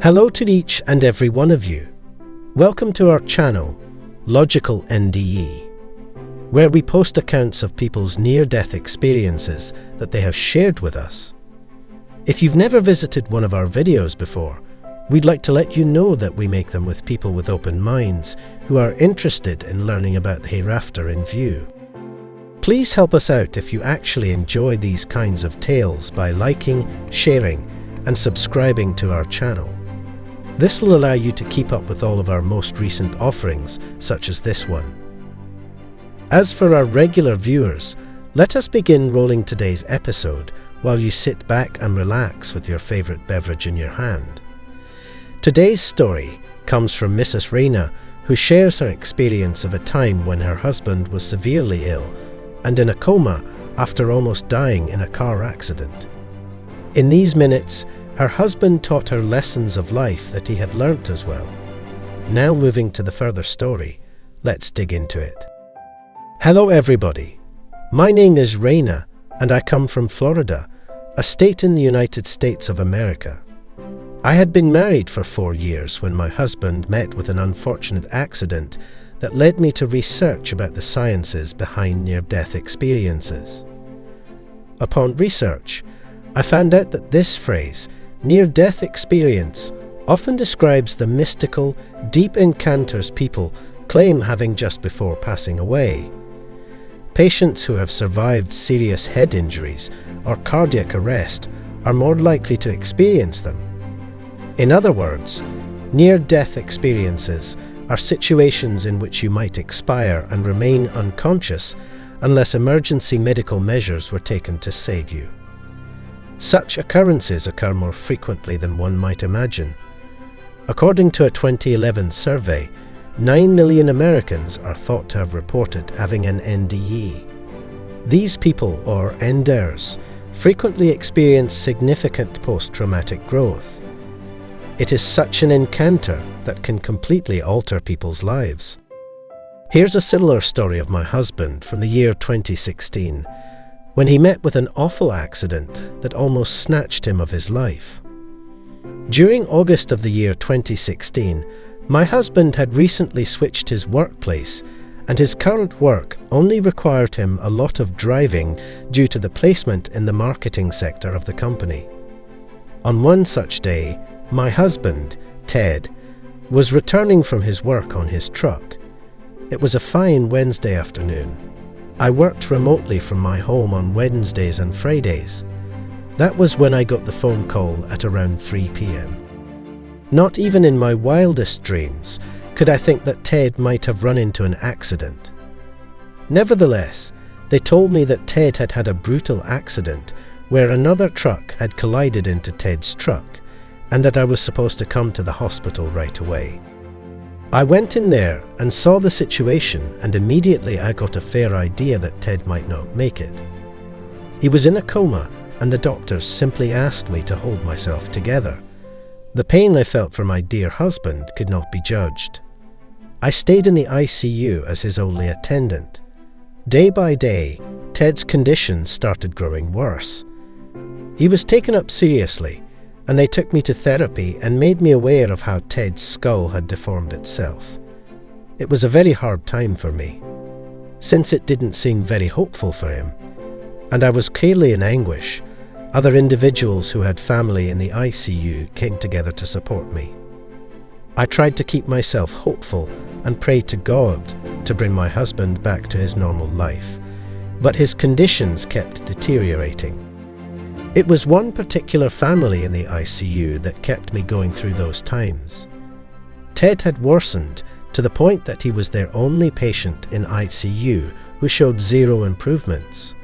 Hello to each and every one of you. Welcome to our channel, Logical NDE, where we post accounts of people's near-death experiences that they have shared with us. If you've never visited one of our videos before, we'd like to let you know that we make them with people with open minds who are interested in learning about the hereafter in view. Please help us out if you actually enjoy these kinds of tales by liking, sharing, and subscribing to our channel. This will allow you to keep up with all of our most recent offerings, such as this one. As for our regular viewers, let us begin rolling today's episode while you sit back and relax with your favorite beverage in your hand. Today's story comes from Mrs. Rayna, who shares her experience of a time when her husband was severely ill and in a coma after almost dying in a car accident. In these minutes, her husband taught her lessons of life that he had learnt as well. Now moving to the further story, let's dig into it. Hello everybody, my name is Rayna and I come from Florida, a state in the United States of America. I had been married for 4 years when my husband met with an unfortunate accident that led me to research about the sciences behind near-death experiences. Upon research, I found out that this phrase, near-death experience, often describes the mystical, deep encounters people claim having just before passing away. Patients who have survived serious head injuries or cardiac arrest are more likely to experience them. In other words, near-death experiences are situations in which you might expire and remain unconscious unless emergency medical measures were taken to save you. Such occurrences occur more frequently than one might imagine. According to a 2011 survey, 9 million Americans are thought to have reported having an NDE. These people, or NDErs, frequently experience significant post-traumatic growth. It is such an encounter that can completely alter people's lives. Here's a similar story of my husband from the year 2016, when he met with an awful accident that almost snatched him of his life. During August of the year 2016, my husband had recently switched his workplace, and his current work only required him a lot of driving due to the placement in the marketing sector of the company. On one such day, my husband, Ted, was returning from his work on his truck. It was a fine Wednesday afternoon. I worked remotely from my home on Wednesdays and Fridays. That was when I got the phone call at around 3 p.m. Not even in my wildest dreams could I think that Ted might have run into an accident. Nevertheless, they told me that Ted had had a brutal accident where another truck had collided into Ted's truck, and that I was supposed to come to the hospital right away. I went in there and saw the situation, and immediately I got a fair idea that Ted might not make it. He was in a coma, and the doctors simply asked me to hold myself together. The pain I felt for my dear husband could not be judged. I stayed in the ICU as his only attendant. Day by day, Ted's condition started growing worse. He was taken up seriously, and they took me to therapy and made me aware of how Ted's skull had deformed itself. It was a very hard time for me, since it didn't seem very hopeful for him, and I was clearly in anguish. Other individuals who had family in the ICU came together to support me. I tried to keep myself hopeful and pray to God to bring my husband back to his normal life, but his conditions kept deteriorating. It was one particular family in the ICU that kept me going through those times. Ted had worsened to the point that he was their only patient in ICU who showed zero improvements.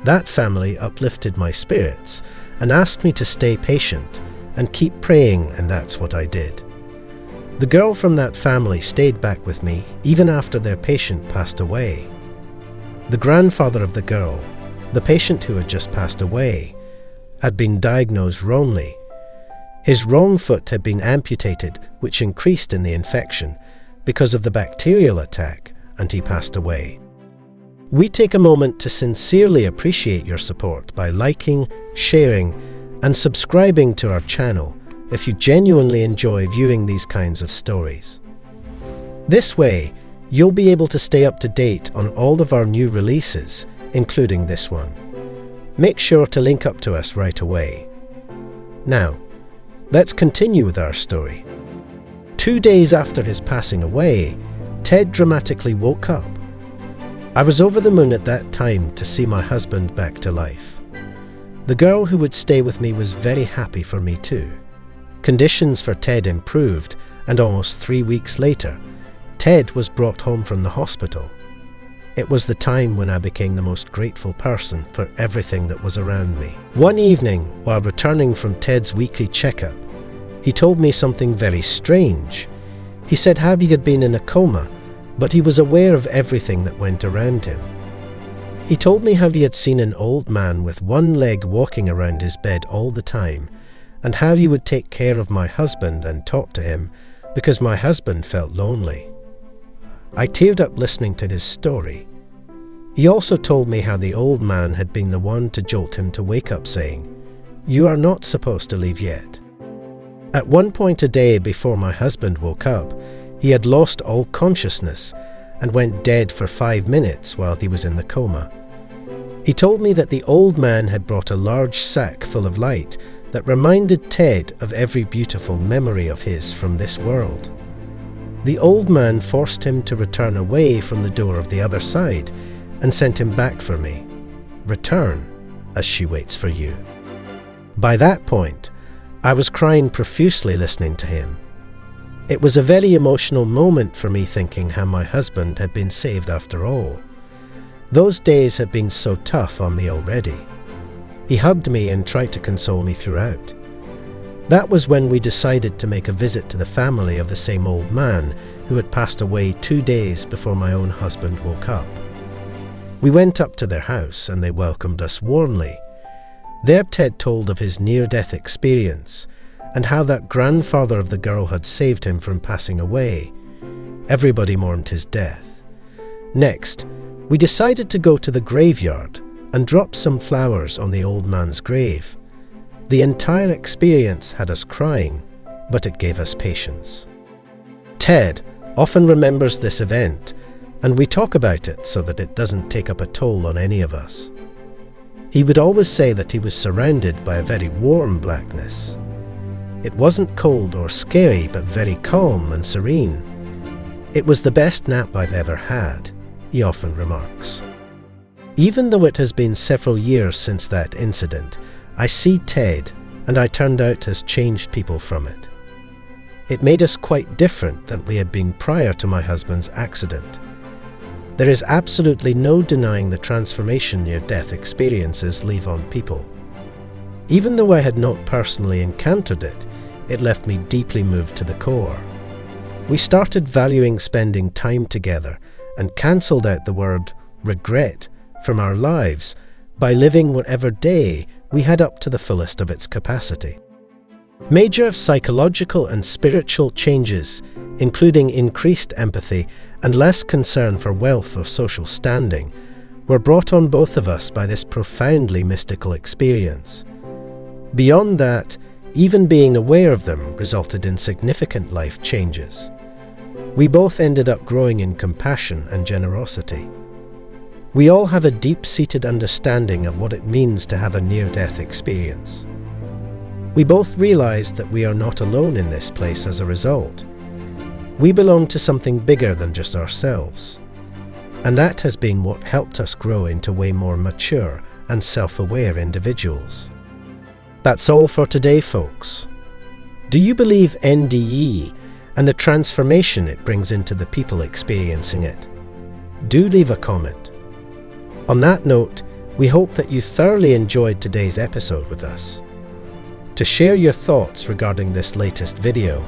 That family uplifted my spirits and asked me to stay patient and keep praying, and that's what I did. The girl from that family stayed back with me even after their patient passed away. The grandfather of the girl, the patient who had just passed away, had been diagnosed wrongly. His wrong foot had been amputated, which increased in the infection because of the bacterial attack, and he passed away. We take a moment to sincerely appreciate your support by liking, sharing, and subscribing to our channel if you genuinely enjoy viewing these kinds of stories. This way, you'll be able to stay up to date on all of our new releases, including this one. Make sure to link up to us right away. Now, let's continue with our story. 2 days after his passing away, Ted dramatically woke up. I was over the moon at that time to see my husband back to life. The girl who would stay with me was very happy for me too. Conditions for Ted improved, and almost 3 weeks later, Ted was brought home from the hospital. It was the time when I became the most grateful person for everything that was around me. One evening, while returning from Ted's weekly checkup, he told me something very strange. He said how he had been in a coma, but he was aware of everything that went around him. He told me how he had seen an old man with one leg walking around his bed all the time, and how he would take care of my husband and talk to him because my husband felt lonely. I teared up listening to his story. He also told me how the old man had been the one to jolt him to wake up, saying, "You are not supposed to leave yet." At one point a day before my husband woke up, he had lost all consciousness and went dead for 5 minutes while he was in the coma. He told me that the old man had brought a large sack full of light that reminded Ted of every beautiful memory of his from this world. The old man forced him to return away from the door of the other side and sent him back for me. Return, as she waits for you. By that point, I was crying profusely listening to him. It was a very emotional moment for me, thinking how my husband had been saved after all. Those days had been so tough on me already. He hugged me and tried to console me throughout. That was when we decided to make a visit to the family of the same old man who had passed away 2 days before my own husband woke up. We went up to their house and they welcomed us warmly. There Ted told of his near-death experience and how that grandfather of the girl had saved him from passing away. Everybody mourned his death. Next, we decided to go to the graveyard and drop some flowers on the old man's grave. The entire experience had us crying, but it gave us patience. Ted often remembers this event, and we talk about it so that it doesn't take up a toll on any of us. He would always say that he was surrounded by a very warm blackness. It wasn't cold or scary, but very calm and serene. It was the best nap I've ever had, he often remarks. Even though it has been several years since that incident, I see Ted, and I turned out has changed people from it. It made us quite different than we had been prior to my husband's accident. There is absolutely no denying the transformation near-death experiences leave on people. Even though I had not personally encountered it, it left me deeply moved to the core. We started valuing spending time together and cancelled out the word regret from our lives by living whatever day we had up to the fullest of its capacity. Major psychological and spiritual changes, including increased empathy and less concern for wealth or social standing, were brought on both of us by this profoundly mystical experience. Beyond that, even being aware of them resulted in significant life changes. We both ended up growing in compassion and generosity. We all have a deep-seated understanding of what it means to have a near-death experience. We both realized that we are not alone in this place as a result. We belong to something bigger than just ourselves. And that has been what helped us grow into way more mature and self-aware individuals. That's all for today, folks. Do you believe NDE and the transformation it brings into the people experiencing it? Do leave a comment. On that note, we hope that you thoroughly enjoyed today's episode with us. To share your thoughts regarding this latest video,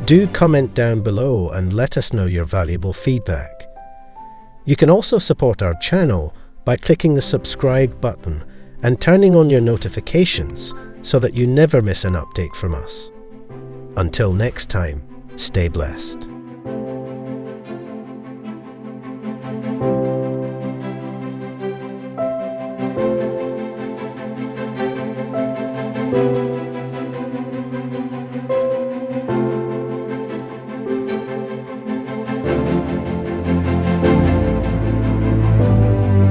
do comment down below and let us know your valuable feedback. You can also support our channel by clicking the subscribe button and turning on your notifications so that you never miss an update from us. Until next time, stay blessed.